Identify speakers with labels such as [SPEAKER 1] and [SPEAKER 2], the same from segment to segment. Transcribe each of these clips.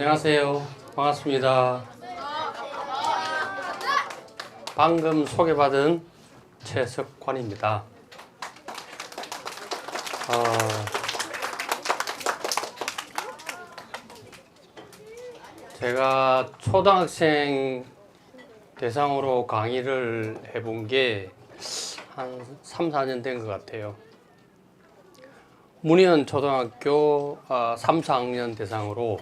[SPEAKER 1] 안녕하세요. 반갑습니다. 방금 소개받은 최석관입니다. 제가 초등학생 대상으로 강의를 해본 게 한 3, 4년 된 것 같아요. 문희연 초등학교 3, 4학년 대상으로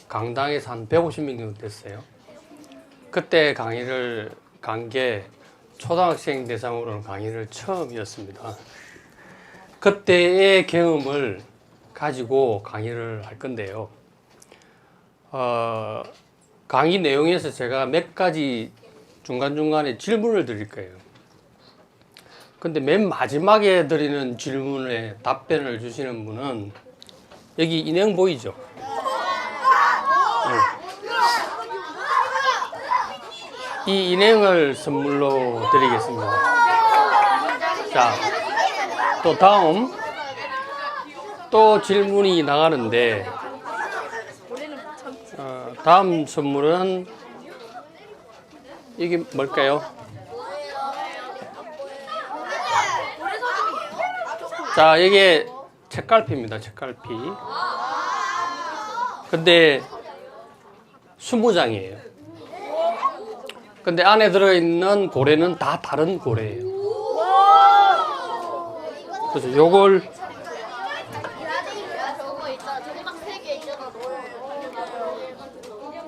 [SPEAKER 1] 강당에서 한 150명 정도 됐어요. 그때 강의를 간 게 초등학생 대상으로는 강의를 처음이었습니다. 그때의 경험을 가지고 강의를 할 건데요. 강의 내용에서 제가 몇 가지 중간중간에 질문을 드릴 거예요. 근데 맨 마지막에 드리는 질문에 답변을 주시는 분은 여기 인형 보이죠? 이 인형을 선물로 드리겠습니다. 자, 또 다음 또 질문이 나가는데 다음 선물은 이게 뭘까요? 자, 이게 책갈피입니다. 책갈피. 근데 20장이에요. 근데 안에 들어있는 고래는 다 다른 고래예요. 그래서 요걸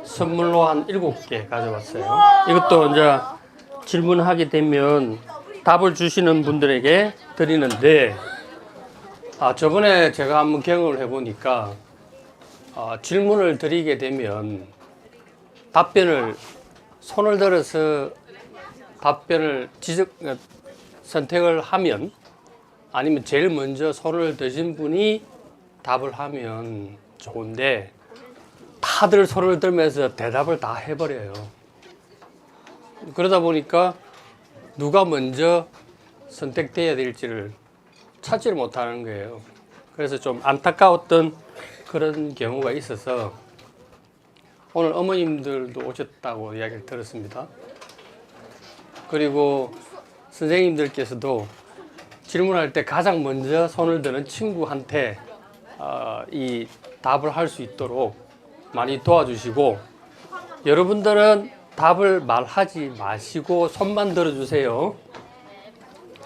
[SPEAKER 1] 선물로 한 7개 가져왔어요. 이것도 이제 질문하게 되면 답을 주시는 분들에게 드리는데, 저번에 제가 한번 경험을 해보니까 질문을 드리게 되면 답변을 손을 들어서 답변을 선택을 하면, 아니면 제일 먼저 손을 드신 분이 답을 하면 좋은데 다들 손을 들면서 대답을 다 해버려요. 그러다 보니까 누가 먼저 선택돼야 될지를 찾지를 못하는 거예요. 그래서 좀 안타까웠던 그런 경우가 있어서 오늘 어머님들도 오셨다고 이야기를 들었습니다. 그리고 선생님들께서도 질문할 때 가장 먼저 손을 드는 친구한테 이 답을 할 수 있도록 많이 도와주시고, 여러분들은 답을 말하지 마시고 손만 들어주세요.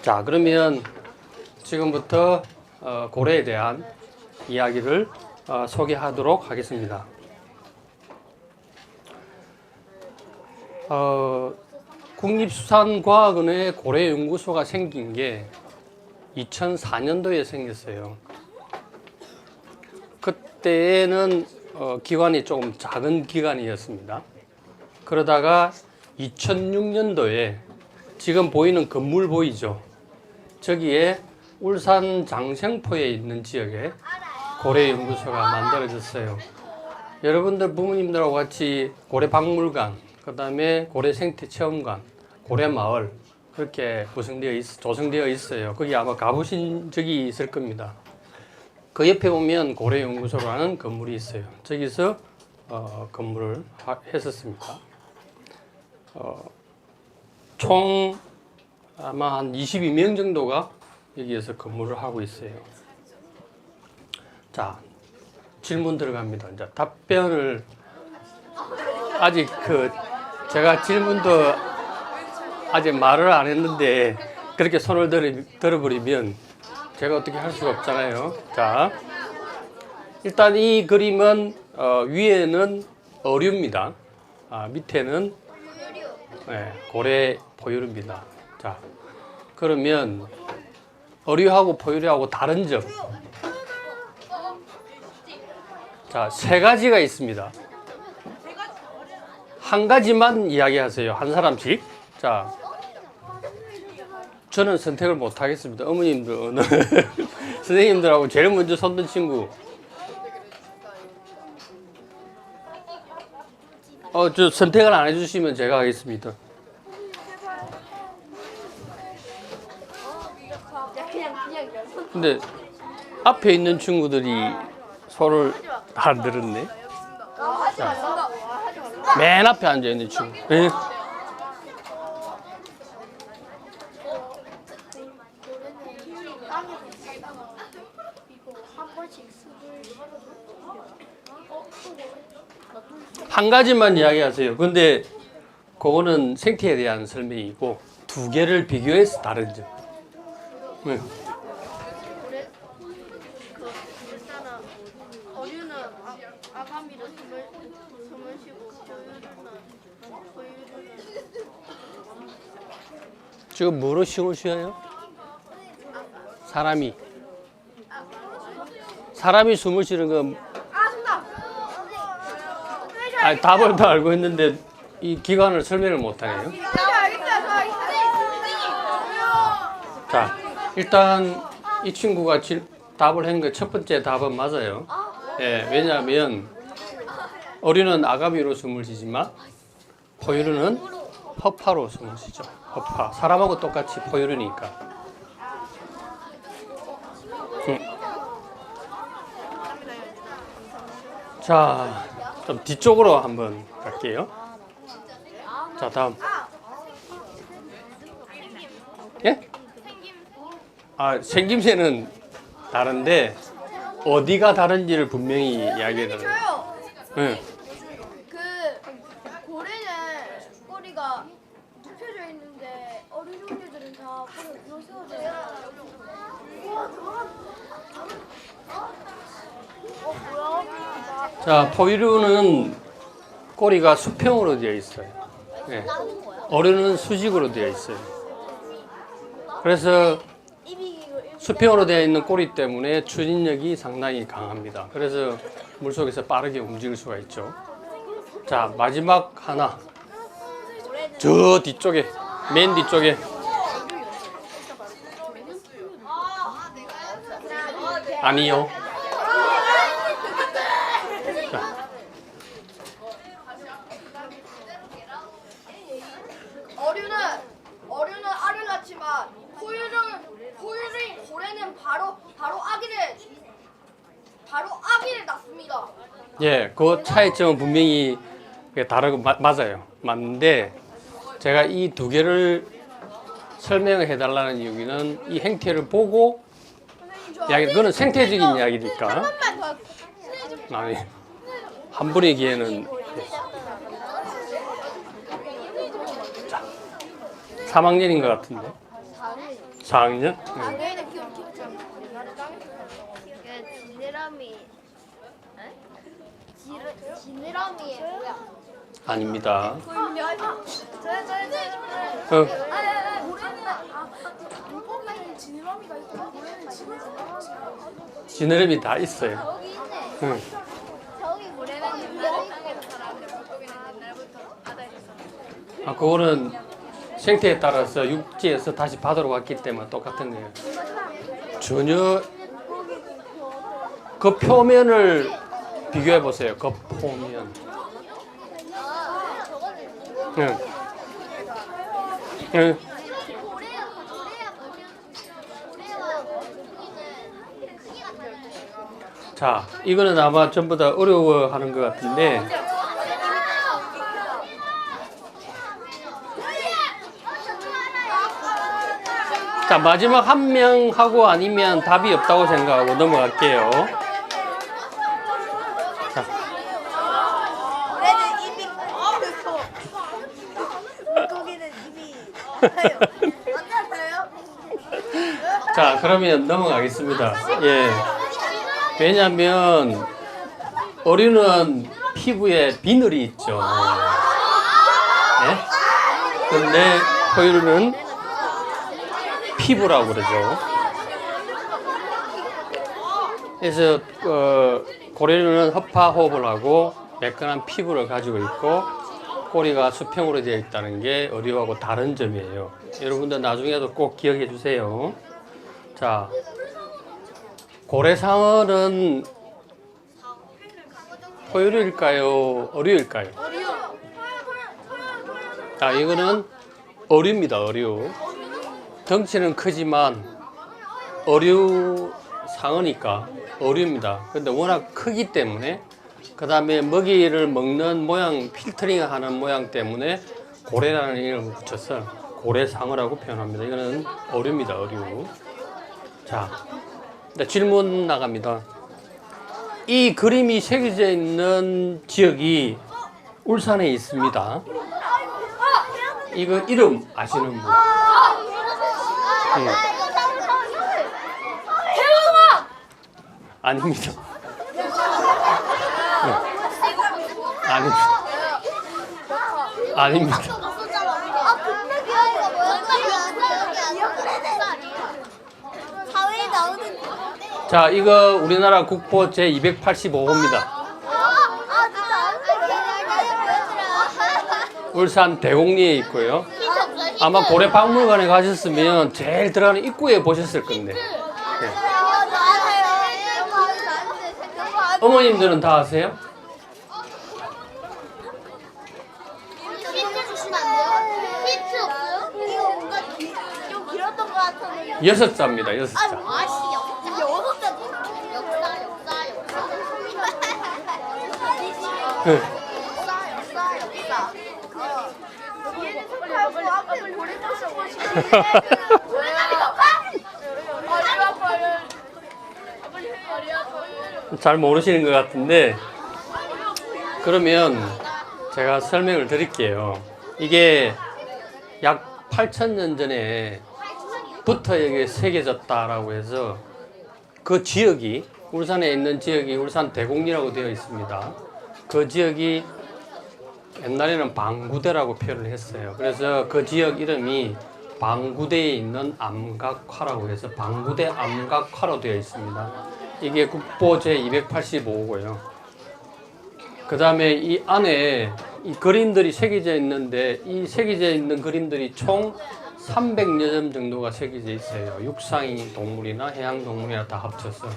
[SPEAKER 1] 자, 그러면 지금부터 고래에 대한 이야기를 소개하도록 하겠습니다. 국립수산과학원에 고래연구소가 생긴 게 2004년도에 생겼어요. 그때는 기관이 조금 작은 기관이었습니다. 그러다가 2006년도에 지금 보이는 건물 보이죠? 저기에 울산 장생포에 있는 지역에 고래연구소가 만들어졌어요. 여러분들 부모님들하고 같이 고래박물관, 그 다음에 고래생태체험관, 고래마을 그렇게 조성되어 있어요. 거기 아마 가보신 적이 있을 겁니다. 그 옆에 보면 고래연구소라는 건물이 있어요. 저기서 근무를 했었습니다. 총 아마 한 22명 정도가 여기에서 근무를 하고 있어요. 자, 질문 들어갑니다. 이제 답변을 아직 제가 질문도 아직 말을 안 했는데 그렇게 손을 들어버리면 제가 어떻게 할 수가 없잖아요. 자, 일단 이 그림은 위에는 어류입니다. 밑에는 고래 포유류입니다. 자, 그러면 어류하고 포유류하고 다른 점. 자, 3가지가 있습니다. 한 가지만 이야기하세요. 한 사람씩. 자, 저는 선택을 못 하겠습니다. 어머님들, 선생님들하고 제일 먼저 손든 친구. 저 선택을 안 해주시면 제가 하겠습니다. 근데 앞에 있는 친구들이 손을 안 들었네. 맨 앞에 앉아 있는 친구. 예. 한 가지만 이야기하세요. 근데 그거는 생태에 대한 설명이고 두 개를 비교해서 다른 점. 네.
[SPEAKER 2] 어류는 아가미로 숨을 쉬고 포유류는
[SPEAKER 1] 지금 뭐로 숨을 쉬어요? 사람이 숨을 쉬는 건 아니, 답을 다 알고 있는데 이 기관을 설명을 못 하네요. 자, 일단 이 친구가 답을 한 거 첫 번째 답은 맞아요. 예, 왜냐하면 어류는 아가미로 숨을 쉬지만 포유류는 허파로 숨을 쉬죠. 허파. 사람하고 똑같이 포유류니까. 자, 좀 뒤쪽으로 한번 갈게요. 자, 다음. 예? 생김새는 다른데 어디가 다른지를 분명히 이야기해요. 네.
[SPEAKER 2] 그 고래는 꼬리가 눕혀져 있는데 어류 종류들은 다 꼬리가 들어세워져 있어요. 뭐야?
[SPEAKER 1] 자, 포유류는 꼬리가 수평으로 되어 있어요. 네. 어류는 수직으로 되어 있어요. 그래서 수평으로 되어 있는 꼬리 때문에 추진력이 상당히 강합니다. 그래서 물속에서 빠르게 움직일 수가 있죠. 자, 마지막 하나. 저 뒤쪽에, 맨 뒤쪽에. 아니요. 자.
[SPEAKER 2] 어류는 알을 낳지만 포유류인 고래는 바로 아기를 낳습니다.
[SPEAKER 1] 예, 그 차이점은 분명히 다르고 맞아요. 맞는데 제가 이 두 개를 설명을 해달라는 이유는 이 행태를 보고 이야기, 그거는 생태적인 이야기니까.
[SPEAKER 2] 한번만 더.
[SPEAKER 1] 아니, 한 분이기에는 3학년인 것 같은데. 4학년?
[SPEAKER 2] 당연히 귀엽죠. 지느러미의 뭐야?
[SPEAKER 1] 아닙니다.
[SPEAKER 2] 물고기는 지느러미가 있고 고래는
[SPEAKER 1] 지느러미 다 있어요.
[SPEAKER 2] 저기 있네.
[SPEAKER 1] 응.
[SPEAKER 2] 저기 고래는 옛날에 살았는데 물고기는 옛날부터 바다에 있었어.
[SPEAKER 1] 그거는 생태에 따라서 육지에서 다시 바다로 왔기 때문에 똑같은 거예요. 전혀 그 표면을 비교해 보세요. 그 표면. 응. 응. 자, 이거는 아마 전부 다 어려워하는 것 같은데. 자, 마지막 한 명 하고 아니면 답이 없다고 생각하고 넘어갈게요. 자.
[SPEAKER 2] 고래는 입이 크고 물고기는 입이 커요. 맞아요?
[SPEAKER 1] 자, 그러면 넘어가겠습니다. 예. 왜냐면 어류는 피부에 비늘이 있죠. 네? 근데 포유류는 피부라고 그러죠. 그래서 고래류는 허파 호흡을 하고 매끈한 피부를 가지고 있고 꼬리가 수평으로 되어 있다는 게 어류하고 다른 점이에요. 여러분들 나중에도 꼭 기억해 주세요. 자, 고래상어는 포유류일까요? 어류일까요? 자, 이거는 어류입니다. 어류. 덩치는 크지만 어류 상어니까 어류입니다. 근데 워낙 크기 때문에 그 다음에 먹이를 먹는 모양, 필터링 하는 모양 때문에 고래라는 이름을 붙여서 고래상어라고 표현합니다. 이거는 어류입니다, 어류. 자, 질문 나갑니다. 이 그림이 새겨져 있는 지역이 울산에 있습니다. 이거 이름 아시는 분? 예. 아닙니다. 예. 아닙니다. 아닙니다.
[SPEAKER 2] 근데 기억이가 뭐야? 사회에 나오는
[SPEAKER 1] 자, 이거 우리나라 국보 제285호입니다. 울산 대곡리에 있고요. 아마 고래박물관에 가셨으면 제일 들어가는 입구에 보셨을 건데. 네. 어머님들은 다 아세요?
[SPEAKER 2] 힌트 주시면 안 돼요? 힌트 없어요? 이거 뭔가 좀 길었던 것 같았는데.
[SPEAKER 1] 6자입니다. 6자.
[SPEAKER 2] 아씨, 여섯 자. 역사.
[SPEAKER 1] 네.
[SPEAKER 2] 역사. 얘는 속하고 앞에 고래 모셔 보시는데.
[SPEAKER 1] 잘 모르시는 것 같은데, 그러면 제가 설명을 드릴게요. 이게 약 8,000년 전에부터 여기에 새겨졌다라고 해서 그 지역이, 울산에 있는 지역이 울산 대곡리라고 되어 있습니다. 그 지역이 옛날에는 방구대라고 표현을 했어요. 그래서 그 지역 이름이 방구대에 있는 암각화라고 해서 방구대 암각화로 되어 있습니다. 이게 국보 제285호고요. 그 다음에 이 안에 이 그림들이 새겨져 있는데, 이 새겨져 있는 그림들이 총 300여 점 정도가 새겨져 있어요. 육상 동물이나 해양 동물이나 다 합쳐서.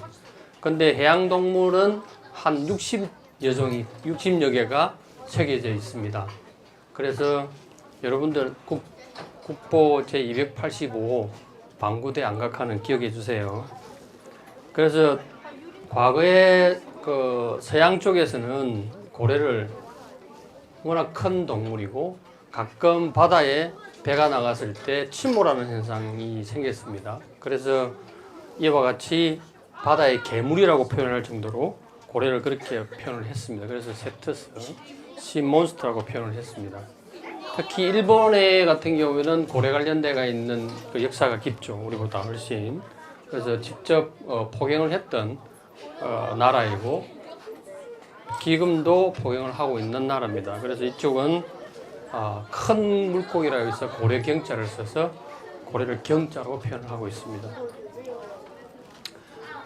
[SPEAKER 1] 근데 해양 동물은 한 60여 개가 새겨져 있습니다. 그래서 여러분들 국보 제285호 방구대 암각화는 기억해 주세요. 그래서 과거에 그 서양 쪽에서는 고래를 워낙 큰 동물이고 가끔 바다에 배가 나갔을 때 침몰하는 현상이 생겼습니다. 그래서 이와 같이 바다의 괴물이라고 표현할 정도로 고래를 그렇게 표현을 했습니다. 그래서 세트스, 시몬스터라고 표현을 했습니다. 특히 일본에 같은 경우에는 고래 관련대가 있는 그 역사가 깊죠. 우리보다 훨씬. 그래서 직접 포경을 했던 나라이고 지금도 포경을 하고 있는 나라입니다. 그래서 이쪽은 큰 물고기라고 해서 고래 경자를 써서 고래를 경자로 표현을 하고 있습니다.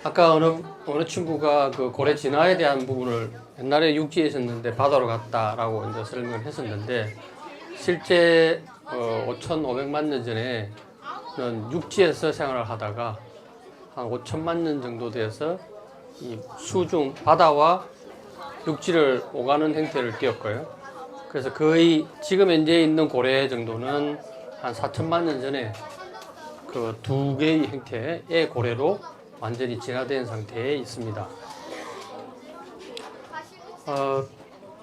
[SPEAKER 1] 아까 어느 친구가 그 고래 진화에 대한 부분을 옛날에 육지에 있었는데 바다로 갔다라고 이제 설명을 했었는데, 실제 5,500만 년 전에는 육지에서 생활을 하다가 한 5천만 년 정도 돼서 이 수중 바다와 육지를 오가는 행태를 띄었고요. 그래서 거의 지금 현재 있는 고래 정도는 한 4천만 년 전에 그 두 개의 형태의 고래로 완전히 진화된 상태에 있습니다.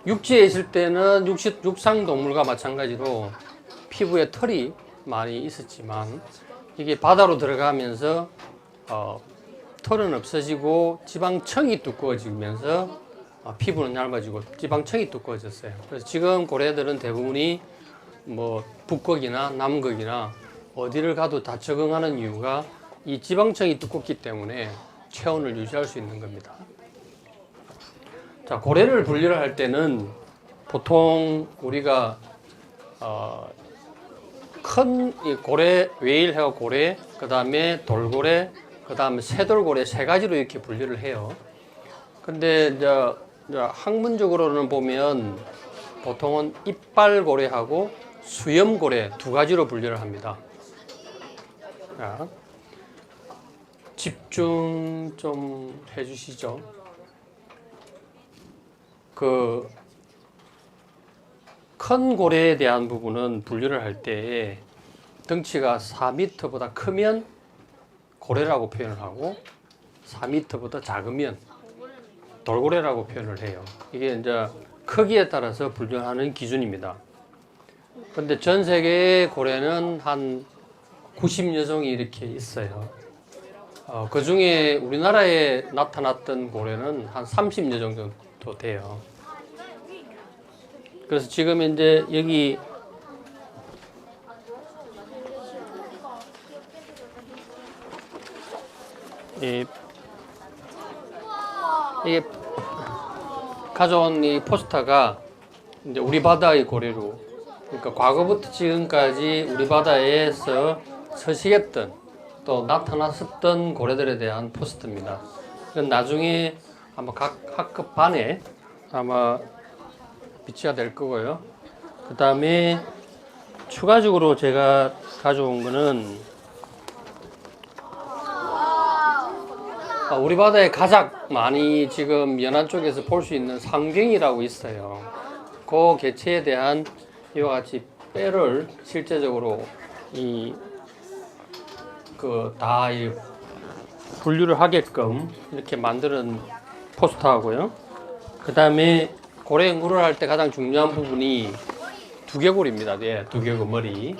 [SPEAKER 1] 육지에 있을 때는 육상 동물과 마찬가지로 피부에 털이 많이 있었지만, 이게 바다로 들어가면서 털은 없어지고 지방층이 두꺼워지면서 피부는 얇아지고 지방층이 두꺼워졌어요. 그래서 지금 고래들은 대부분이 뭐 북극이나 남극이나 어디를 가도 다 적응하는 이유가 이 지방층이 두껍기 때문에 체온을 유지할 수 있는 겁니다. 자, 고래를 분류를 할 때는 보통 우리가 큰 이 고래, 웨일해가 고래, 그 다음에 돌고래, 그 다음에 새돌고래 세 가지로 이렇게 분류를 해요. 근데 이제 학문적으로는 보면 보통은 이빨고래하고 수염고래 두 가지로 분류를 합니다. 자, 집중 좀 해주시죠. 그 큰 고래에 대한 부분은 분류를 할 때 덩치가 4m보다 크면 고래라고 표현을 하고 4m보다 작으면 돌고래라고 표현을 해요. 이게 이제 크기에 따라서 분류하는 기준입니다. 근데 전 세계의 고래는 한 90여 종이 이렇게 있어요. 그 중에 우리나라에 나타났던 고래는 한 30여 종 정도 돼요. 그래서 지금 이제 여기 이게 가져온 이 포스터가 이제 우리 바다의 고래로, 그러니까 과거부터 지금까지 우리 바다에서 서식했던 또 나타났었던 고래들에 대한 포스터입니다. 이건 나중에 아마 각 학급 반에 아마 비치가 될 거고요. 그 다음에 추가적으로 제가 가져온 거는 우리 바다에 가장 많이 지금 연안 쪽에서 볼 수 있는 상갱이라고 있어요. 그 개체에 대한 이와 같이 뼈를 실제적으로 다 분류를 하게끔 이렇게 만드는 포스터하고요. 그 다음에 고래 연구를 할 때 가장 중요한 부분이 두개골입니다. 네, 두개골 머리.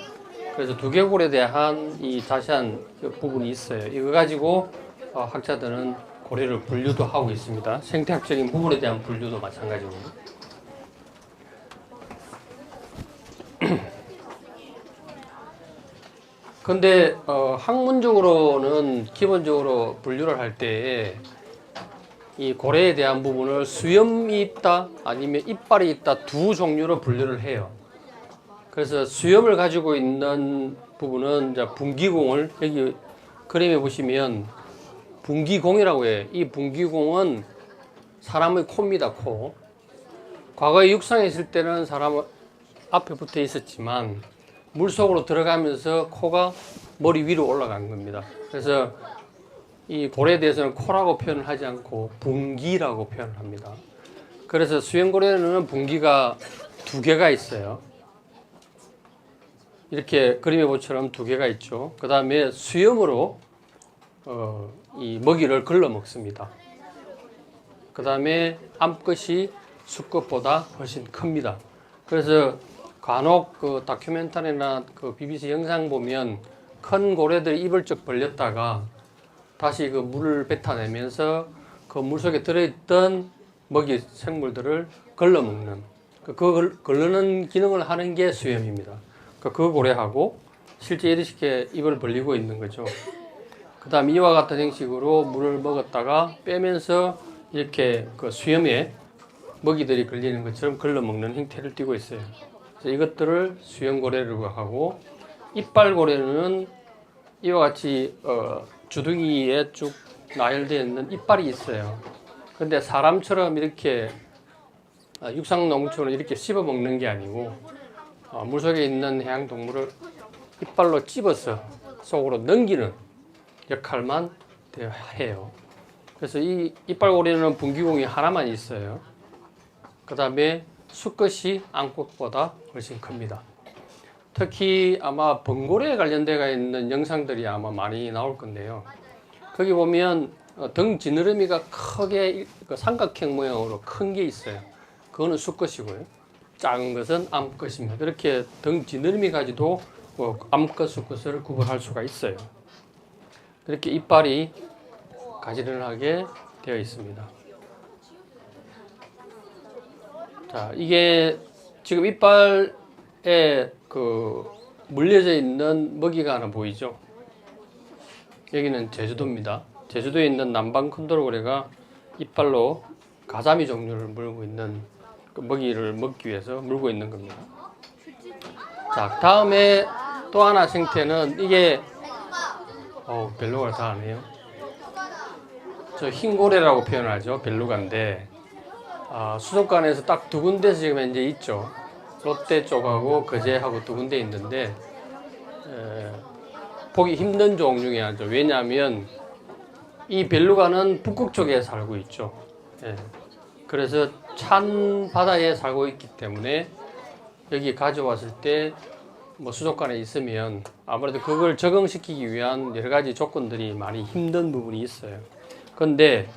[SPEAKER 1] 그래서 두개골에 대한 이 자세한 부분이 있어요. 이거 가지고 학자들은 고래를 분류도 하고 있습니다. 생태학적인 부분에 대한 분류도 마찬가지입니다. 근데 학문적으로는 기본적으로 분류를 할 때 이 고래에 대한 부분을 수염이 있다 아니면 이빨이 있다 두 종류로 분류를 해요. 그래서 수염을 가지고 있는 부분은 이제 분기공을 여기 그림에 보시면 분기공이라고 해요. 이 분기공은 사람의 코입니다. 코. 과거에 육상에 있을 때는 사람 앞에 붙어 있었지만 물속으로 들어가면서 코가 머리 위로 올라간 겁니다. 그래서 이 고래에 대해서는 코라고 표현을 하지 않고 분기라고 표현을 합니다. 그래서 수염고래는 분기가 두 개가 있어요. 이렇게 그림에 보처럼 두 개가 있죠. 그 다음에 수염으로 이 먹이를 걸러 먹습니다. 그 다음에 암컷이 수컷보다 훨씬 큽니다. 그래서 간혹 그 다큐멘터리나 그 BBC 영상 보면 큰 고래들이 입을 쭉 벌렸다가 다시 그 물을 뱉어내면서 그 물속에 들어있던 먹이 생물들을 걸러 먹는 그 걸르는 기능을 하는 게 수염입니다. 그 고래하고 실제 이렇게 입을 벌리고 있는 거죠. 그 다음 이와 같은 형식으로 물을 먹었다가 빼면서 이렇게 그 수염에 먹이들이 걸리는 것처럼 걸러 먹는 형태를 띠고 있어요. 그래서 이것들을 수염고래라고 하고, 이빨고래는 이와 같이 주둥이에 쭉 나열되어 있는 이빨이 있어요. 근데 사람처럼 이렇게 육상농물처럼 이렇게 씹어 먹는 게 아니고 물속에 있는 해양동물을 이빨로 찝어서 속으로 넘기는 역할만 해요. 그래서 이 이빨고래는 분기공이 하나만 있어요. 그 다음에 수컷이 암컷보다 훨씬 큽니다. 특히 아마 범고래에 관련되어 있는 영상들이 아마 많이 나올 건데요. 거기 보면 등 지느러미가 크게 삼각형 모양으로 큰 게 있어요. 그거는 수컷이고요. 작은 것은 암컷입니다. 이렇게 등 지느러미 가지고 암컷, 수컷을 구분할 수가 있어요. 이렇게 이빨이 가지런하게 되어 있습니다. 자, 이게 지금 이빨에 물려져 있는 먹이가 하나 보이죠? 여기는 제주도입니다. 제주도에 있는 남방 콘도르고래가 이빨로 가자미 종류를 물고 있는 그 먹이를 먹기 위해서 물고 있는 겁니다. 자, 다음에 또 하나 생태는 이게 벨루가를 다 아네요. 저 흰고래라고 표현하죠. 벨루가인데 수족관에서 딱 두 군데서 지금 현재 있죠. 롯데 쪽하고 거제하고 두 군데 있는데 보기 힘든 종류이죠. 왜냐하면 이 벨루가는 북극 쪽에 살고 있죠. 그래서 찬 바다에 살고 있기 때문에 여기 가져왔을 때 뭐 수족관에 있으면 아무래도 그걸 적응시키기 위한 여러 가지 조건들이 많이 힘든 부분이 있어요. 그런데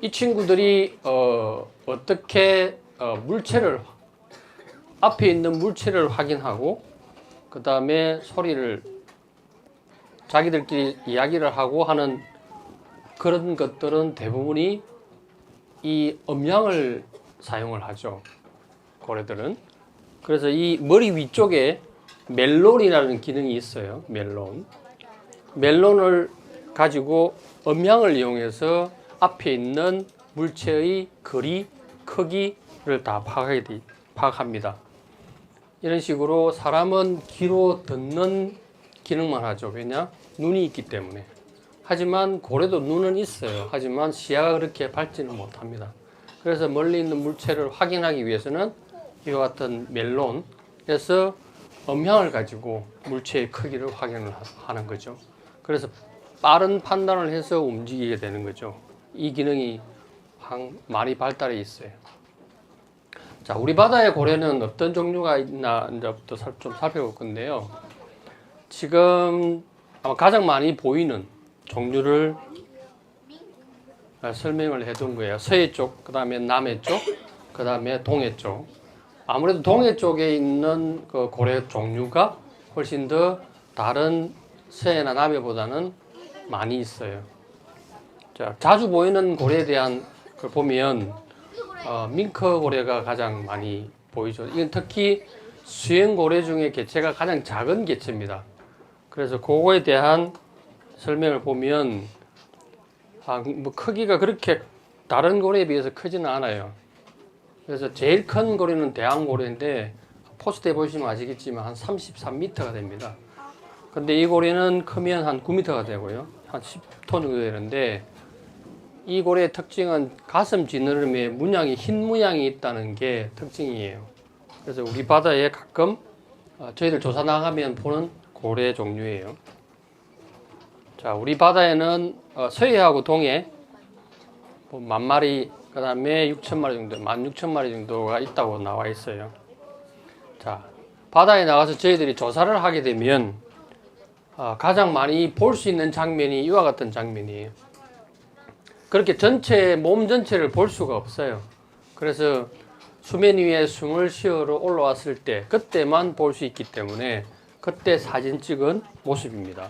[SPEAKER 1] 이 친구들이 어떻게 물체를 앞에 있는 물체를 확인하고 그 다음에 소리를 자기들끼리 이야기를 하고 하는 그런 것들은 대부분이 이 음향을 사용을 하죠. 고래들은. 그래서 이 머리 위쪽에 멜론이라는 기능이 있어요. 멜론을 가지고 음향을 이용해서 앞에 있는 물체의 거리, 크기를 다 파악합니다. 이런 식으로 사람은 귀로 듣는 기능만 하죠. 왜냐? 눈이 있기 때문에. 하지만 고래도 눈은 있어요. 하지만 시야가 그렇게 밝지는 못합니다. 그래서 멀리 있는 물체를 확인하기 위해서는 이와 같은 멜론에서 음향을 가지고 물체의 크기를 확인을 하는 거죠. 그래서 빠른 판단을 해서 움직이게 되는 거죠. 이 기능이 많이 발달해 있어요. 자, 우리 바다의 고래는 어떤 종류가 있나 이제부터 좀 살펴볼 건데요. 지금 아마 가장 많이 보이는 종류를 설명을 해둔 거예요. 서해 쪽, 그 다음에 남해 쪽, 그 다음에 동해 쪽. 아무래도 동해 쪽에 있는 그 고래 종류가 훨씬 더 다른 서해나 남해보다는 많이 있어요. 자, 자주 보이는 고래에 대한 걸 보면 밍크 고래가 가장 많이 보이죠. 이건 특히 수행 고래 중에 개체가 가장 작은 개체입니다. 그래서 그거에 대한 설명을 보면 뭐 크기가 그렇게 다른 고래에 비해서 크지는 않아요. 그래서 제일 큰 고래는 대왕고래인데 포스트에 보시면 아시겠지만 한 33m가 됩니다. 근데 이 고래는 크면 한 9m가 되고요. 한 10톤 정도 되는데 이 고래의 특징은 가슴 지느러미에 문양이 흰 문양이 있다는 게 특징이에요. 그래서 우리 바다에 가끔 저희들 조사 나가면 보는 고래 종류예요. 자, 우리 바다에는 서해하고 동해 뭐 10,000마리, 그 다음에 6,000마리 정도, 16,000마리 정도가 있다고 나와 있어요. 자, 바다에 나가서 저희들이 조사를 하게 되면 가장 많이 볼 수 있는 장면이 이와 같은 장면이에요. 그렇게 몸 전체를 볼 수가 없어요. 그래서 수면 위에 숨을 쉬어로 올라왔을 때 그때만 볼 수 있기 때문에 그때 사진 찍은 모습입니다.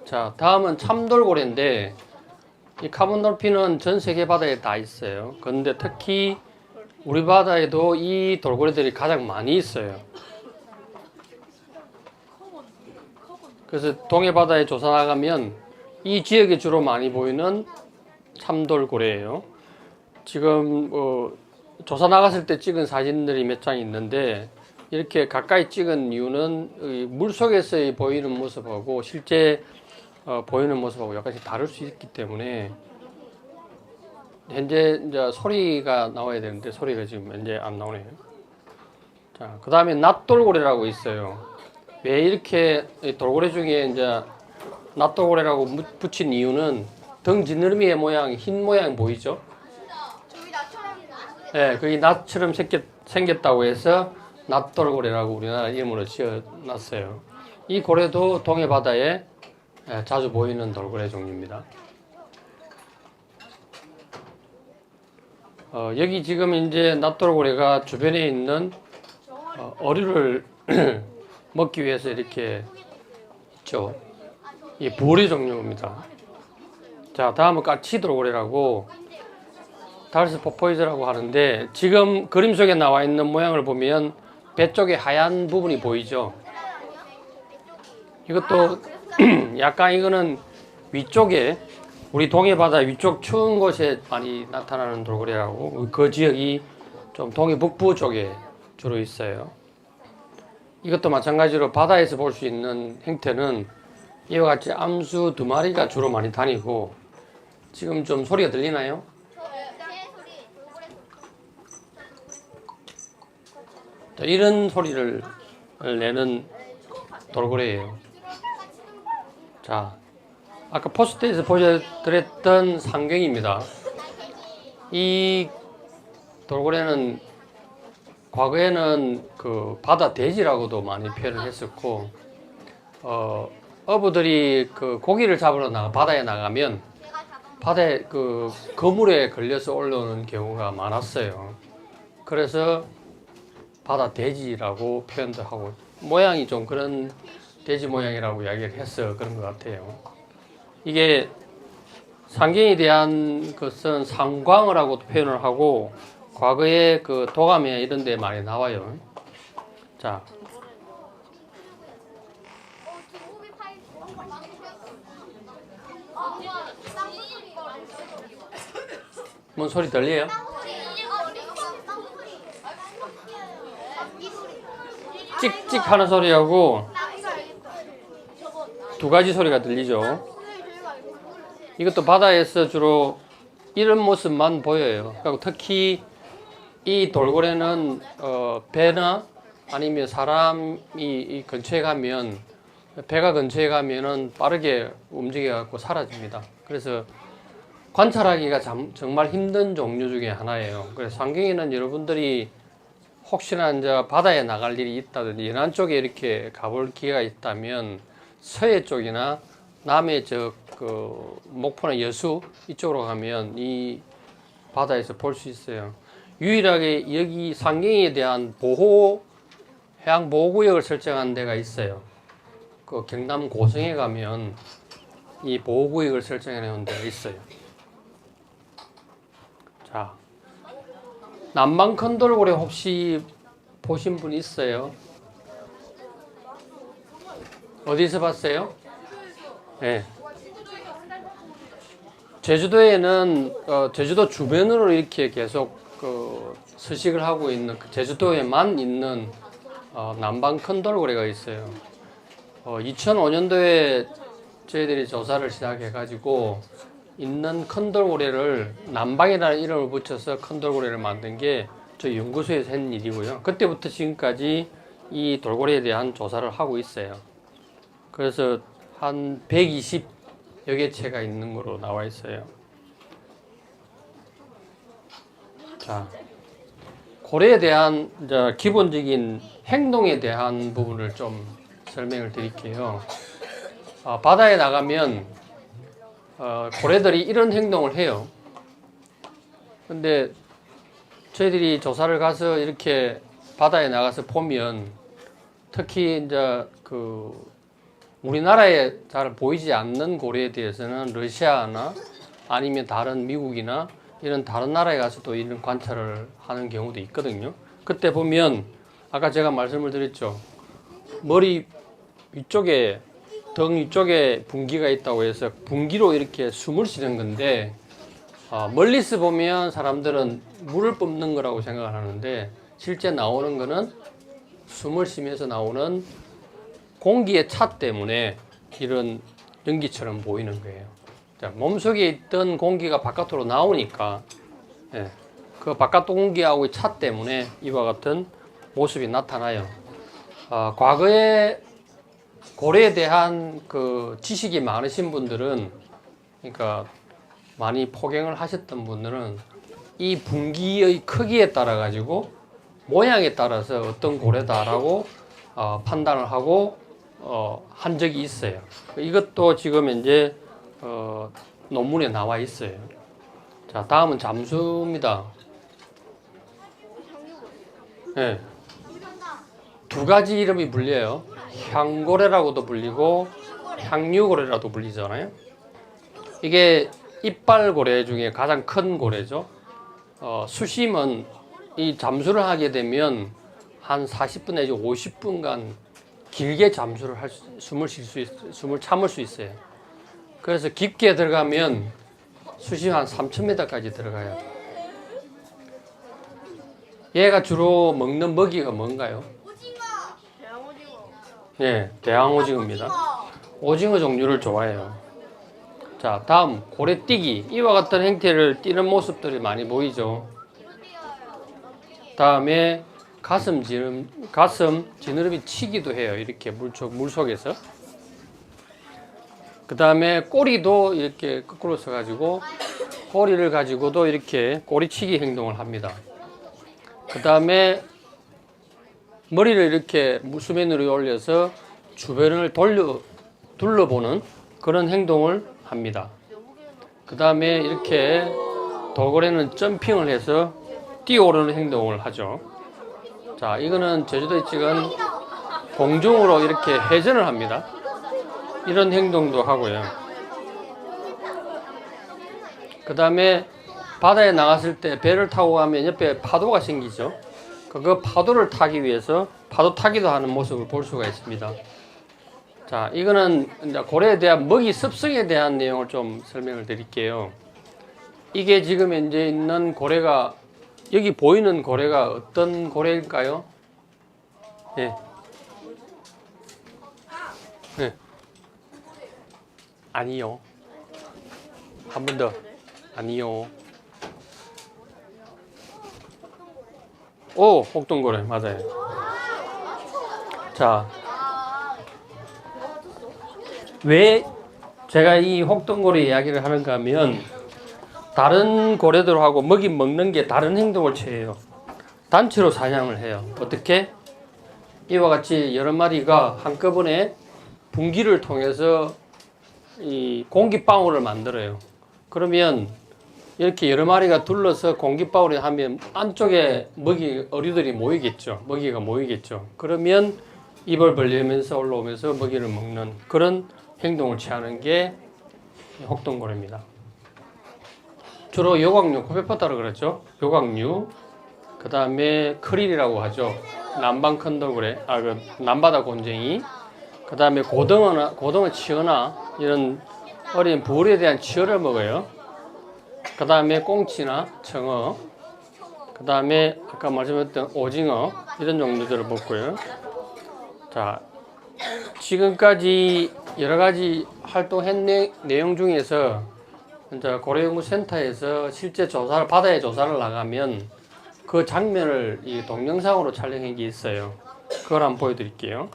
[SPEAKER 1] 자, 다음은 참돌고래인데 이 카본돌핀은 전 세계 바다에 다 있어요. 그런데 특히 우리 바다에도 이 돌고래들이 가장 많이 있어요. 그래서 동해 바다에 조사 나가면 이 지역에 주로 많이 보이는 참돌고래예요. 지금 조사 나갔을 때 찍은 사진들이 몇 장 있는데 이렇게 가까이 찍은 이유는 물속에서 보이는 모습하고 실제 보이는 모습하고 약간씩 다를 수 있기 때문에 현재 이제 소리가 나와야 되는데 소리가 지금 현재 안 나오네요. 자, 그 다음에 낫돌고래라고 있어요. 왜 이렇게 돌고래 중에 이제 낫돌고래라고 붙인 이유는 등 지느러미의 모양, 흰 모양 보이죠? 네, 그게 낫처럼 생겼다고 해서 낫돌고래라고 우리나라 이름으로 지어놨어요. 이 고래도 동해 바다에 자주 보이는 돌고래 종류입니다. 여기 지금 이제 낫돌고래가 주변에 있는 어류를 먹기 위해서 이렇게 있죠. 이 부리 종류입니다. 자, 다음은 까치돌고래라고 달스 포포이즈라고 하는데 지금 그림 속에 나와 있는 모양을 보면 배 쪽에 하얀 부분이 보이죠. 이것도 약간 이거는 위쪽에 우리 동해 바다 위쪽 추운 곳에 많이 나타나는 돌고래라고 그 지역이 좀 동해 북부 쪽에 주로 있어요. 이것도 마찬가지로 바다에서 볼 수 있는 형태는 이와 같이 암수 2마리가 주로 많이 다니고 지금 좀 소리가 들리나요? 자, 이런 소리를 내는 돌고래예요. 자, 아까 포스트에서 보여드렸던 상경입니다. 이 돌고래는 과거에는 그 바다 돼지라고도 많이 표현을 했었고, 어부들이 그 고기를 잡으러 바다에 나가면 바다에 그 그물에 걸려서 올라오는 경우가 많았어요. 그래서 바다 돼지라고 표현도 하고 모양이 좀 그런 돼지 모양이라고 이야기를 해서 그런 것 같아요. 이게 상경에 대한 것은 상광어라고도 표현을 하고 과거에 그 도감에 이런 데 많이 나와요. 자, 뭔 소리 들려요? 찍찍 하는 소리하고 두 가지 소리가 들리죠. 이것도 바다에서 주로 이런 모습만 보여요. 그리고 특히 이 돌고래는 배나 아니면 사람이 근처에 가면 배가 근처에 가면은 빠르게 움직여 갖고 사라집니다. 그래서 관찰하기가 정말 힘든 종류 중에 하나예요. 그래서 상경에는 여러분들이 혹시나 이제 바다에 나갈 일이 있다든지 연안 쪽에 이렇게 가볼 기회가 있다면 서해 쪽이나 남해 그 목포나 여수 이쪽으로 가면 이 바다에서 볼 수 있어요. 유일하게 여기 상경에 대한 해양 보호구역을 설정한 데가 있어요. 그 경남 고성에 가면 이 보호구역을 설정해 놓은 데가 있어요. 자, 남방 큰 돌고래 혹시 보신 분 있어요? 어디서 봤어요? 네. 제주도에는 제주도 주변으로 이렇게 계속 서식을 하고 있는 제주도에만 있는 남방 큰 돌고래가 있어요. 2005년도에 저희들이 조사를 시작해가지고 있는 큰 돌고래를 남방이라는 이름을 붙여서 큰 돌고래를 만든 게 저희 연구소에서 한 일이고요. 그때부터 지금까지 이 돌고래에 대한 조사를 하고 있어요. 그래서 한 120여 개체가 있는 거로 나와 있어요. 자, 고래에 대한 이제 기본적인 행동에 대한 부분을 좀 설명을 드릴게요. 바다에 나가면 고래들이 이런 행동을 해요. 근데 저희들이 조사를 가서 이렇게 바다에 나가서 보면 특히 이제 우리나라에 잘 보이지 않는 고래에 대해서는 러시아나 아니면 다른 미국이나 이런 다른 나라에 가서도 이런 관찰을 하는 경우도 있거든요. 그때 보면 아까 제가 말씀을 드렸죠. 머리 위쪽에 등 위쪽에 분기가 있다고 해서 분기로 이렇게 숨을 쉬는 건데 멀리서 보면 사람들은 물을 뿜는 거라고 생각을 하는데 실제 나오는 거는 숨을 쉬면서 나오는 공기의 차 때문에 이런 연기처럼 보이는 거예요. 자, 몸속에 있던 공기가 바깥으로 나오니까 그 바깥 공기하고의 차 때문에 이와 같은 모습이 나타나요. 과거에 고래에 대한 그 지식이 많으신 분들은, 그러니까 많이 포경을 하셨던 분들은 이 분기의 크기에 따라 가지고 모양에 따라서 어떤 고래다라고 판단을 하고 한 적이 있어요. 이것도 지금 이제 논문에 나와 있어요. 자, 다음은 잠수입니다. 네. 두 가지 이름이 불려요. 향고래라고도 불리고 향유고래라도 불리잖아요. 이게 이빨고래 중에 가장 큰 고래죠. 수심은 이 잠수를 하게 되면 한 40분 내지 50분간 길게 잠수를 숨을 참을 수 있어요. 그래서 깊게 들어가면 수심 한 3,000m까지 들어가요. 얘가 주로 먹는 먹이가 뭔가요? 네, 대왕오징어입니다. 오징어 종류를 좋아해요. 자, 다음 고래뛰기. 이와 같은 행태를 띠는 모습들이 많이 보이죠. 다음에 가슴 지느러미 치기도 해요. 이렇게 물속에서. 그 다음에 꼬리도 이렇게 거꾸로 써가지고 꼬리를 가지고도 이렇게 꼬리치기 행동을 합니다. 그 다음에 머리를 이렇게 수면 위로 올려서 주변을 둘러보는 그런 행동을 합니다. 그 다음에 이렇게 돌고래는 점핑을 해서 뛰어오르는 행동을 하죠. 자, 이거는 제주도에 찍은 공중으로 이렇게 회전을 합니다. 이런 행동도 하고요. 그 다음에 바다에 나갔을 때 배를 타고 가면 옆에 파도가 생기죠. 그 파도를 타기 위해서 파도 타기도 하는 모습을 볼 수가 있습니다. 자, 이거는 이제 고래에 대한 먹이 습성에 대한 내용을 좀 설명을 드릴게요. 이게 지금 현재 있는 고래가, 여기 보이는 고래가 어떤 고래일까요? 예. 네. 아니요. 한 번 더. 아니요. 오, 혹동고래 맞아요. 자, 왜 제가 이 혹동고래 이야기를 하는가 하면 다른 고래들하고 먹이 먹는 게 다른 행동을 취해요. 단체로 사냥을 해요. 어떻게? 이와 같이 여러 마리가 한꺼번에 분기를 통해서 이 공기방울을 만들어요. 그러면 이렇게 여러 마리가 둘러서 공기방울을 하면 안쪽에 어류들이 모이겠죠. 먹이가 모이겠죠. 그러면 입을 벌리면서 올라오면서 먹이를 먹는 그런 행동을 취하는 게 혹동고래입니다. 주로 요각류, 코페파타로 그랬죠. 요각류, 그 다음에 크릴이라고 하죠. 남방컨더고래, 남바다 곤쟁이, 그 다음에 고등어 치어나 이런 어린 부울에 대한 치어를 먹어요. 그 다음에 꽁치나 청어, 그 다음에 아까 말씀드렸던 오징어 이런 종류들을 먹고요. 자, 지금까지 여러 가지 활동한 내용 중에서 이제 고래연구센터에서 실제 바다에 조사를 나가면 그 장면을 이 동영상으로 촬영한 게 있어요. 그걸 한번 보여드릴게요.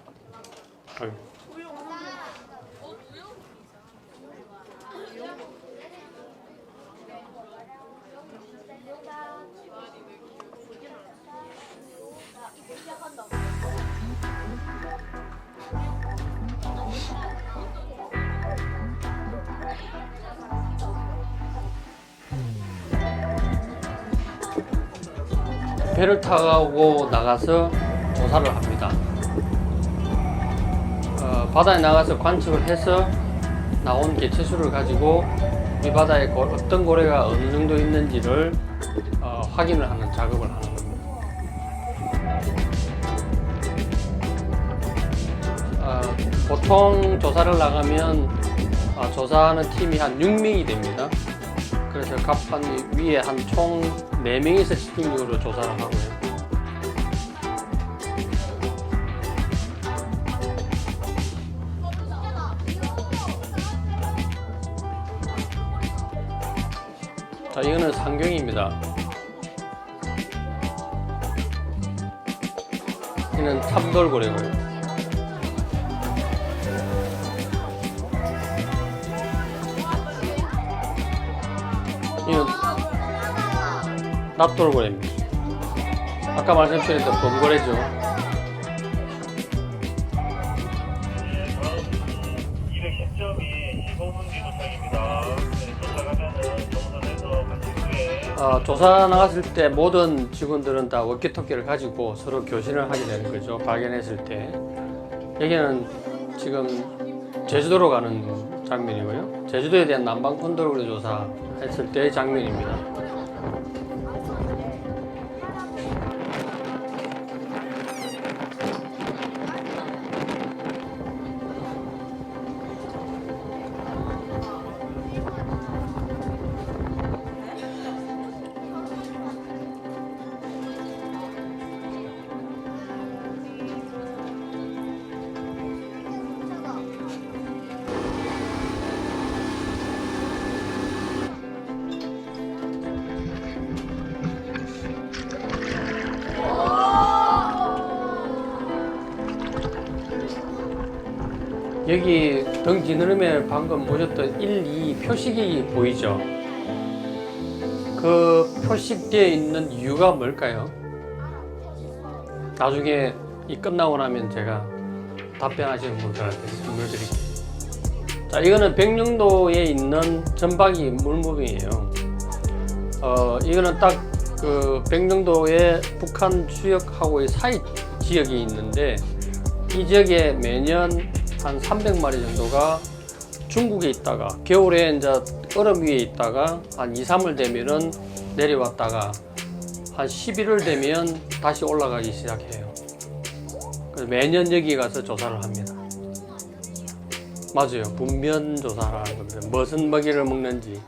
[SPEAKER 1] 배를 타고 나가서 조사를 합니다. 바다에 나가서 관측을 해서 나온 개체수를 가지고 우리 바다에 어떤 고래가 어느 정도 있는지를 확인을 하는 작업을 하는 겁니다. 보통 조사를 나가면 조사하는 팀이 한 6명이 됩니다. 그래서 갑판 위에 한 총 4명이서 집중적으로 조사를 하고요. 자, 이거는 상경입니다. 이는 참돌고래고요. 이는 납돌고래입니다. 아까 말씀드렸던 범고래죠. 조사 나갔을 때 모든 직원들은 다 워키토키를 가지고 서로 교신을 하게 되는 거죠. 발견했을 때. 여기는 지금 제주도로 가는 장면이고요. 제주도에 대한 남방콘도로고래 조사했을 때의 장면입니다. 여기 등 지느러미에 방금 보셨던 1, 2 표식이 보이죠? 그 표식되어 있는 이유가 뭘까요? 나중에 이 끝나고 나면 제가 답변하시는 분들한테 선물 드릴게요. 자, 이거는 백령도에 있는 전박이 물무빙이에요. 이거는 딱 그 백령도의 북한 지역하고의 사이 지역이 있는데, 이 지역에 매년 한 300마리 정도가 중국에 있다가 겨울에 이제 얼음 위에 있다가 한 2, 3월 되면은 내려왔다가 한 11월 되면 다시 올라가기 시작해요. 그래서 매년 여기 가서 조사를 합니다. 맞아요. 분변 조사를 하는 겁니다. 무슨 먹이를 먹는지.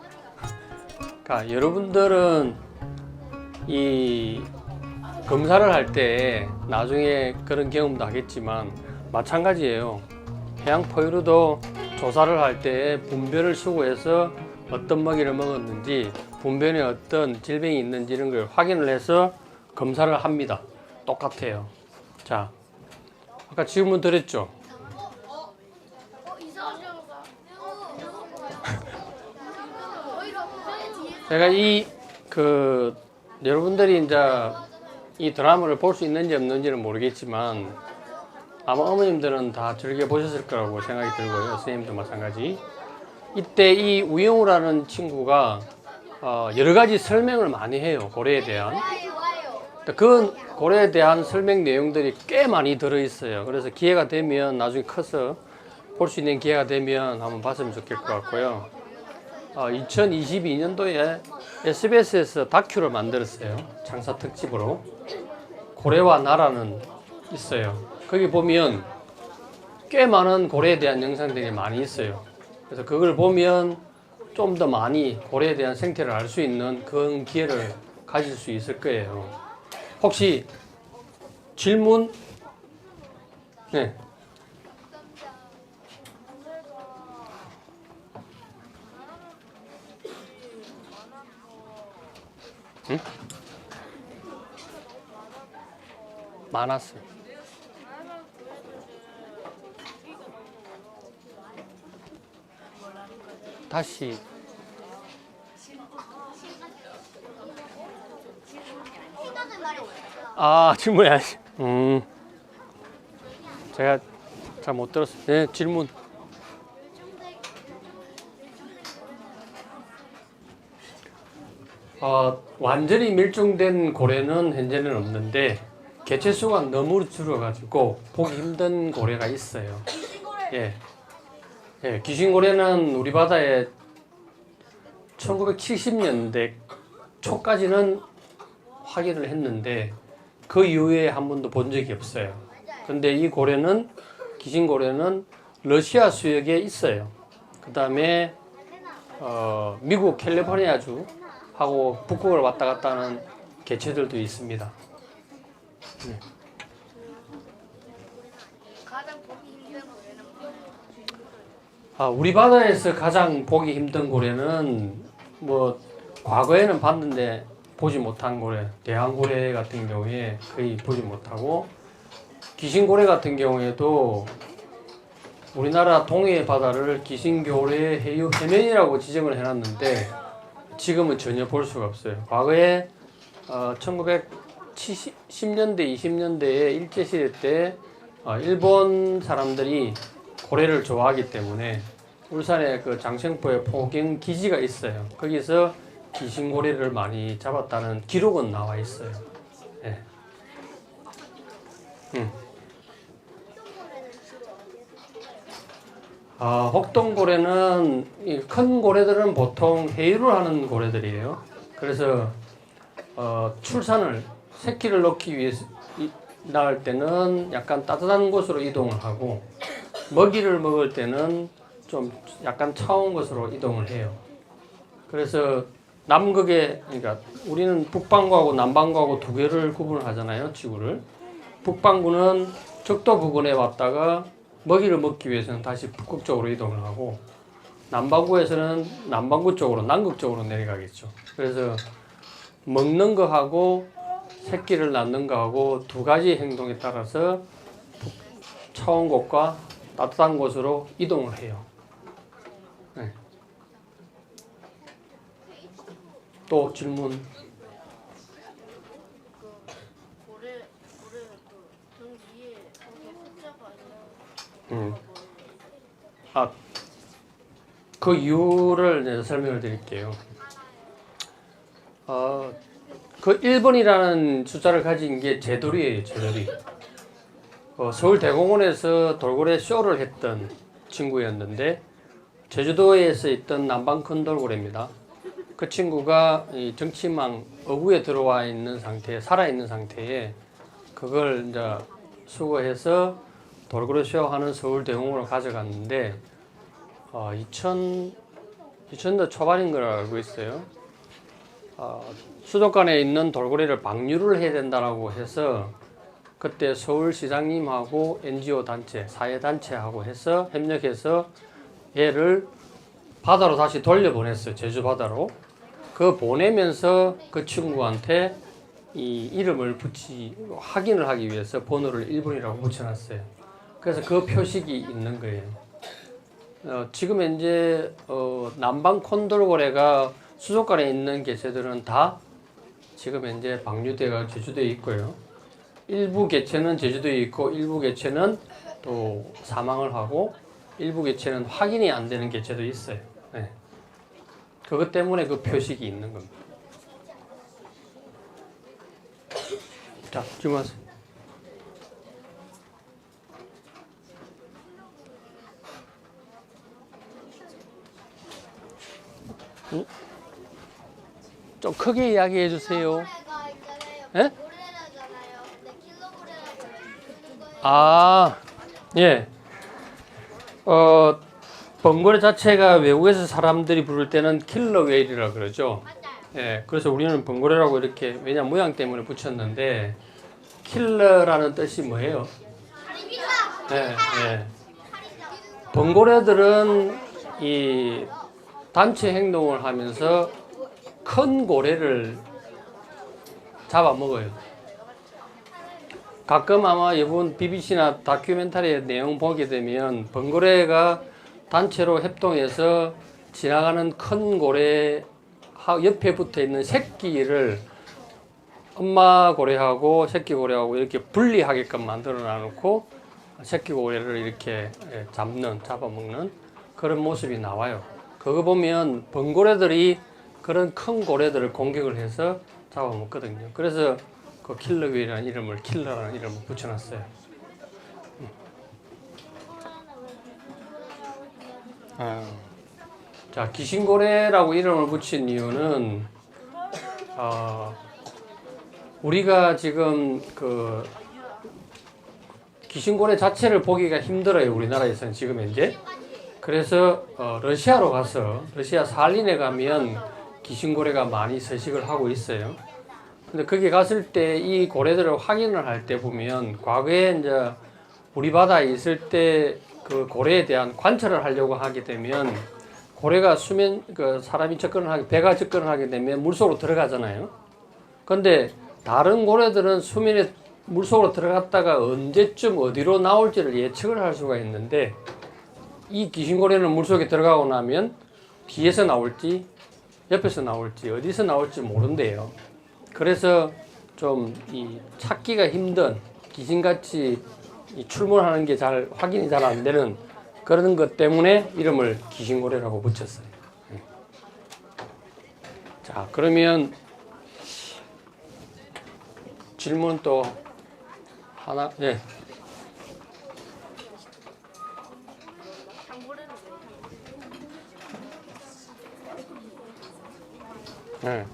[SPEAKER 1] 그러니까 여러분들은 이 검사를 할 때 나중에 그런 경험도 하겠지만 마찬가지예요. 해양 포유류도 조사를 할 때 분변을 수거해서 어떤 먹이를 먹었는지, 분변에 어떤 질병이 있는지 이런 걸 확인을 해서 검사를 합니다. 똑같아요. 자, 아까 질문 드렸죠? 제가 여러분들이 이제 이 드라마를 볼 수 있는지 없는지는 모르겠지만 아마 어머님들은 다 즐겨 보셨을 거라고 생각이 들고요. 선생님도 마찬가지. 이때 이 우영우라는 친구가 여러 가지 설명을 많이 해요. 고래에 대한. 그 고래에 대한 설명 내용들이 꽤 많이 들어있어요. 그래서 기회가 되면 나중에 커서 볼 수 있는 기회가 되면 한번 봤으면 좋겠을 것 같고요. 2022년도에 SBS에서 다큐를 만들었어요. 장사 특집으로. 고래와 나라는 있어요. 거기 보면 꽤 많은 고래에 대한 영상들이 많이 있어요. 그래서 그걸 보면 좀 더 많이 고래에 대한 생태를 알 수 있는 그런 기회를 가질 수 있을 거예요. 혹시 질문? 네. 응? 많았어요. 다시 질문이 아니. 제가 잘 못 들었어요. 네, 질문. 완전히 멸종된 고래는 현재는 없는데 개체수가 너무 줄어가지고 보기 힘든 고래가 있어요. 예. 예, 귀신고래는 우리 바다에 1970년대 초까지는 확인을 했는데 그 이후에 한 번도 본 적이 없어요. 근데 이 고래는, 귀신고래는 러시아 수역에 있어요. 그 다음에 미국 캘리포니아주 하고 북극을 왔다 갔다 하는 개체들도 있습니다. 네. 우리 바다에서 가장 보기 힘든 고래는 뭐 과거에는 봤는데 보지 못한 고래, 대왕고래 같은 경우에 거의 보지 못하고, 귀신고래 같은 경우에도 우리나라 동해 바다를 귀신고래 해면이라고 지정을 해놨는데 지금은 전혀 볼 수가 없어요. 과거에 1970년대, 20년대에 일제시대 때 일본 사람들이 고래를 좋아하기 때문에 울산에 그 장청포에 포경 기지가 있어요. 거기서 귀신고래를 많이 잡았다는 기록은 나와 있어요. 네. 혹동고래는 큰 고래들은 보통 해유를 하는 고래들이에요. 그래서 출산을 새끼를 놓기 위해서 낳을 때는 약간 따뜻한 곳으로 이동을 하고 먹이를 먹을 때는 좀 약간 차가운 곳으로 이동을 해요. 그래서 남극에, 그러니까 우리는 북반구하고 남반구하고 두 개를 구분을 하잖아요, 지구를. 북반구는 적도 부근에 왔다가 먹이를 먹기 위해서는 다시 북극 쪽으로 이동을 하고, 남반구에서는 남반구 쪽으로, 남극 쪽으로 내려가겠죠. 그래서 먹는 거하고 새끼를 낳는 거하고 두 가지 행동에 따라서 차가운 곳과 따뜻한 곳으로 이동을 해요. 네. 또 질문. 그 이유를 이제 설명을 드릴게요. 그 1번이라는 숫자를 가진 게 제돌이에요, 제돌이. 서울대공원에서 돌고래 쇼를 했던 친구였는데 제주도에서 있던 남방 큰 돌고래입니다. 그 친구가 이 정치망 어구에 들어와 있는 상태에 살아있는 상태에 그걸 이제 수거해서 돌고래 쇼 하는 서울대공원으로 가져갔는데 2000년 초반인 걸 알고 있어요. 수족관에 있는 돌고래를 방류를 해야 된다라고 해서 그때 서울시장님하고 NGO 단체, 사회단체하고 해서 협력해서 얘를 바다로 다시 돌려보냈어요. 제주 바다로. 그 보내면서 그 친구한테 이 이름을 확인을 하기 위해서 번호를 1번이라고 붙여놨어요. 그래서 그 표식이 있는 거예요. 지금 현재 남방 콘돌고래가 수족관에 있는 개체들은 다 지금 현재 방류대가 제주도에 있고요. 일부 개체는 제주도에 있고 일부 개체는 또 사망을 하고 일부 개체는 확인이 안 되는 개체도 있어요. 네. 그것 때문에 그 표식이 있는 겁니다. 자, 질문하세요. 응? 좀 크게 이야기해 주세요. 예? 아, 예. 번고래 자체가 외국에서 사람들이 부를 때는 킬러 웨일이라 그러죠. 예. 그래서 우리는 번고래라고 이렇게 왜냐 모양 때문에 붙였는데 킬러라는 뜻이 뭐예요? 예, 예. 번고래들은 이 단체 행동을 하면서 큰 고래를 잡아먹어요. 가끔 아마 이번 BBC나 다큐멘터리의 내용 보게 되면 번고래가 단체로 협동해서 지나가는 큰 고래 옆에 붙어 있는 새끼를 엄마 고래하고 새끼 고래하고 이렇게 분리하게끔 만들어 놔놓고 새끼 고래를 이렇게 잡아먹는 그런 모습이 나와요. 그거 보면 번고래들이 그런 큰 고래들을 공격을 해서 잡아먹거든요. 그래서 그 킬러웨이라는 이름을 킬러라는 이름을 붙여놨어요. 자, 귀신고래라고 이름을 붙인 이유는 우리가 지금 그 귀신고래 자체를 보기가 힘들어요. 우리나라에서는 지금 현재. 그래서 러시아로 가서 러시아 살린에 가면 귀신고래가 많이 서식을 하고 있어요. 근데 거기 갔을 때 이 고래들을 확인을 할 때 보면 과거에 이제 우리 바다에 있을 때 그 고래에 대한 관찰을 하려고 하게 되면 고래가 사람이 배가 접근을 하게 되면 물속으로 들어가잖아요. 근데 다른 고래들은 수면에 물속으로 들어갔다가 언제쯤 어디로 나올지를 예측을 할 수가 있는데 이 귀신고래는 물속에 들어가고 나면 뒤에서 나올지 옆에서 나올지 어디서 나올지 모른대요. 그래서 좀 이 찾기가 힘든 귀신같이 출몰하는 게 잘 확인이 잘 안 되는 그런 것 때문에 이름을 귀신고래라고 붙였어요. 자, 그러면 질문 또 하나, 예. 네.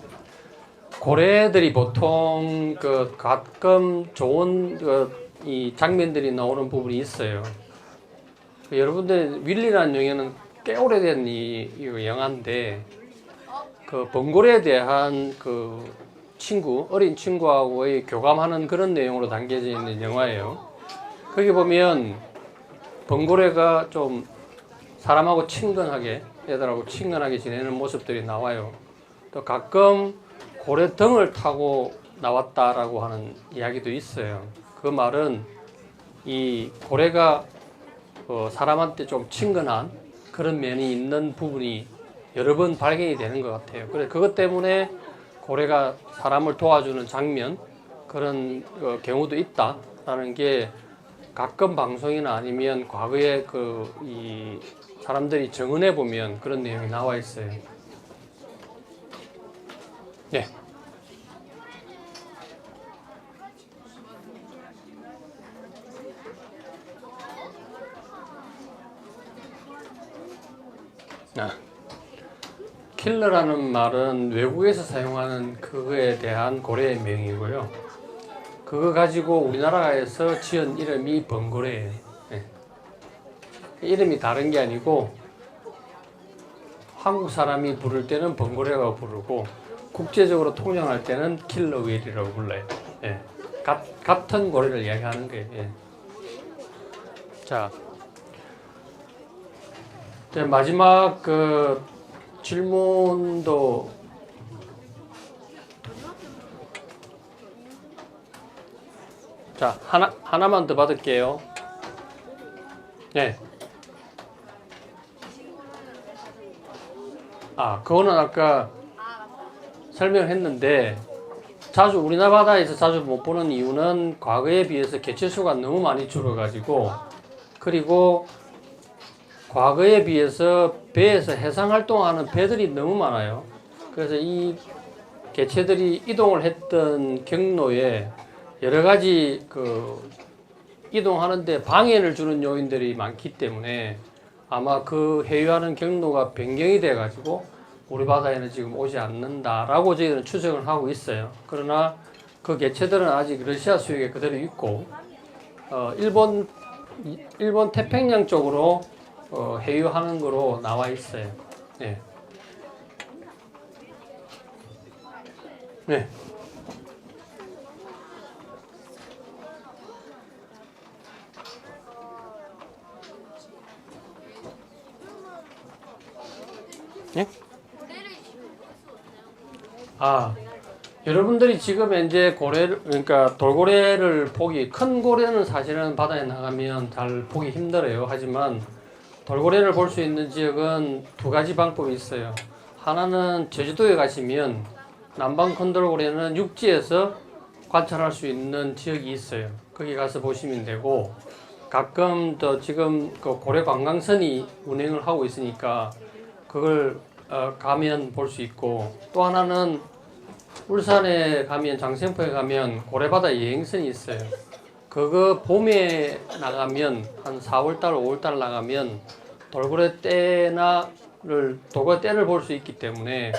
[SPEAKER 1] 고래들이 보통 가끔 좋은 이 장면들이 나오는 부분이 있어요. 여러분들 윌리라는 영화는 꽤 오래된 이 영화인데 그 번고래에 대한 그 어린 친구하고의 교감하는 그런 내용으로 담겨져 있는 영화예요. 거기 보면 번고래가 좀 사람하고 애들하고 친근하게 지내는 모습들이 나와요. 또 가끔 고래 등을 타고 나왔다라고 하는 이야기도 있어요. 그 말은 이 고래가 사람한테 좀 친근한 그런 면이 있는 부분이 여러 번 발견이 되는 것 같아요. 그래서 그것 때문에 고래가 사람을 도와주는 장면 그런 경우도 있다라는 게 가끔 방송이나 아니면 과거에 이 사람들이 정언해 보면 그런 내용이 나와 있어요. 네. 킬러라는 말은 외국에서 사용하는 그거에 대한 고래의 명이고요. 그거 가지고 우리나라에서 지은 이름이 번고래예요. 네. 이름이 다른 게 아니고 한국 사람이 부를 때는 번고래라고 부르고 국제적으로 통용할 때는 킬러 웨일이라고 불러요. 네. 같은 고래를 이야기하는 거예요. 네. 자, 이제 마지막 그 질문도 자 하나만 더 받을게요. 네. 그거는 아까 설명했는데 자주 우리나라 바다에서 자주 못 보는 이유는 과거에 비해서 개체수가 너무 많이 줄어가지고 그리고 과거에 비해서 배에서 해상 활동하는 배들이 너무 많아요. 그래서 이 개체들이 이동을 했던 경로에 여러 가지 그 이동하는데 방해를 주는 요인들이 많기 때문에 아마 그 회유하는 경로가 변경이 돼 가지고 우리 바다에는 지금 오지 않는다라고 저희들은 추정을 하고 있어요. 그러나 그 개체들은 아직 러시아 수역에 그대로 있고 일본 태평양 쪽으로 회유하는 거로 나와 있어요. 네. 네. 네? 여러분들이 지금 이제 고래를, 그러니까 돌고래를 보기, 큰 고래는 사실은 바다에 나가면 잘 보기 힘들어요. 하지만 돌고래를 볼 수 있는 지역은 두 가지 방법이 있어요. 하나는 제주도에 가시면 남방 큰 돌고래는 육지에서 관찰할 수 있는 지역이 있어요. 거기 가서 보시면 되고, 가끔 또 지금 그 고래 관광선이 운행을 하고 있으니까 그걸 가면 볼 수 있고, 또 하나는 울산에 가면 장생포에 가면 고래바다 여행선이 있어요. 그거 봄에 나가면 한 4월달, 5월달 나가면 돌고래 떼를 볼 수 있기 때문에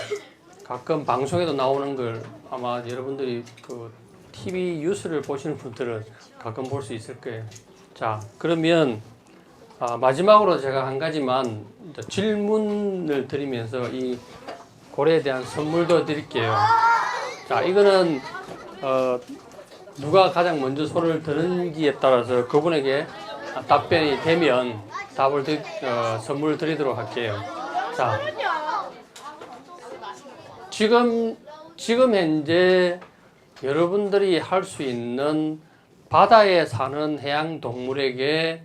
[SPEAKER 1] 가끔 방송에도 나오는 걸 아마 여러분들이 그 TV 뉴스를 보시는 분들은 가끔 볼 수 있을 거예요. 자, 그러면 마지막으로 제가 한 가지만 질문을 드리면서 이 고래에 대한 선물도 드릴게요. 자, 이거는 누가 가장 먼저 손을 드는지에 따라서 그분에게 답변이 되면 선물을 드리도록 할게요. 자, 지금 현재 여러분들이 할 수 있는 바다에 사는 해양 동물에게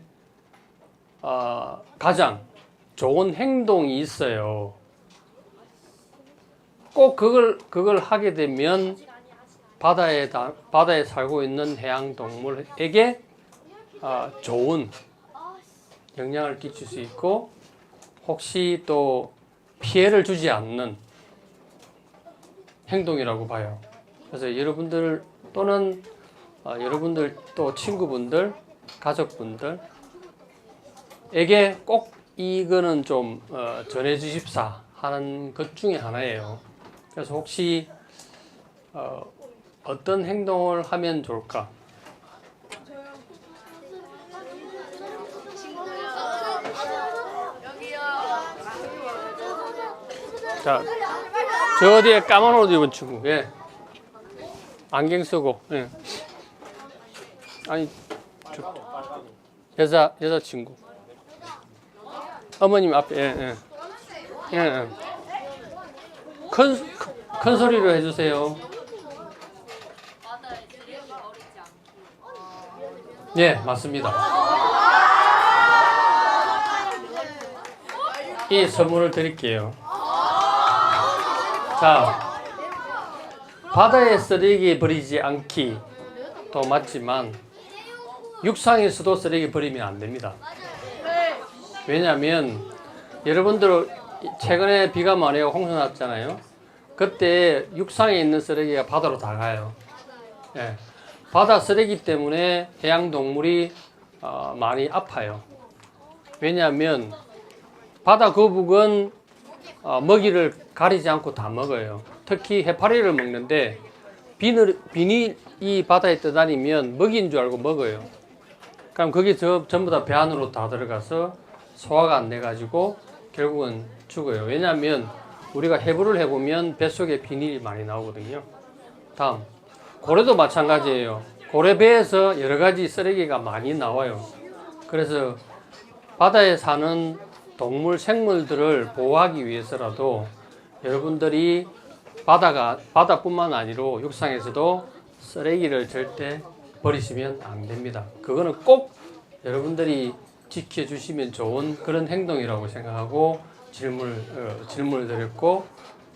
[SPEAKER 1] 가장 좋은 행동이 있어요. 꼭 그걸 하게 되면 바다에 살고 있는 해양 동물에게 좋은 영향을 끼칠 수 있고 혹시 또 피해를 주지 않는 행동이라고 봐요. 그래서 여러분들 또는 여러분들 또 친구분들, 가족분들에게 꼭 이거는 좀 전해 주십사 하는 것 중에 하나예요. 그래서 혹시 어떤 행동을 하면 좋을까? 자, 저 뒤에 까만 옷 입은 친구, 예. 안경 쓰고, 예. 아니, 여자 친구. 어머님 앞에, 예, 예. 예. 큰 소리로 해주세요. 예, 맞습니다. 이 선물을 드릴게요. 자, 바다에 쓰레기 버리지 않기도 맞지만 육상에서도 쓰레기 버리면 안 됩니다. 왜냐하면 여러분들 최근에 비가 많이 오고 홍수 났잖아요. 그때 육상에 있는 쓰레기가 바다로 다 가요. 예. 바다 쓰레기 때문에 해양 동물이 많이 아파요. 왜냐하면 바다 거북은 먹이를 가리지 않고 다 먹어요. 특히 해파리를 먹는데 비닐이 바다에 떠다니면 먹이인 줄 알고 먹어요. 그럼 그게 전부 다 배 안으로 다 들어가서 소화가 안 돼가지고 결국은 죽어요. 왜냐하면 우리가 해부를 해보면 뱃속에 비닐이 많이 나오거든요. 다음, 고래도 마찬가지예요. 고래배에서 여러 가지 쓰레기가 많이 나와요. 그래서 바다에 사는 동물, 생물들을 보호하기 위해서라도 여러분들이 바다뿐만 아니라 육상에서도 쓰레기를 절대 버리시면 안 됩니다. 그거는 꼭 여러분들이 지켜주시면 좋은 그런 행동이라고 생각하고 질문을 드렸고,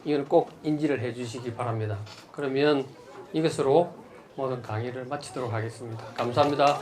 [SPEAKER 1] 이건 꼭 인지를 해 주시기 바랍니다. 그러면 이것으로 모든 강의를 마치도록 하겠습니다. 감사합니다.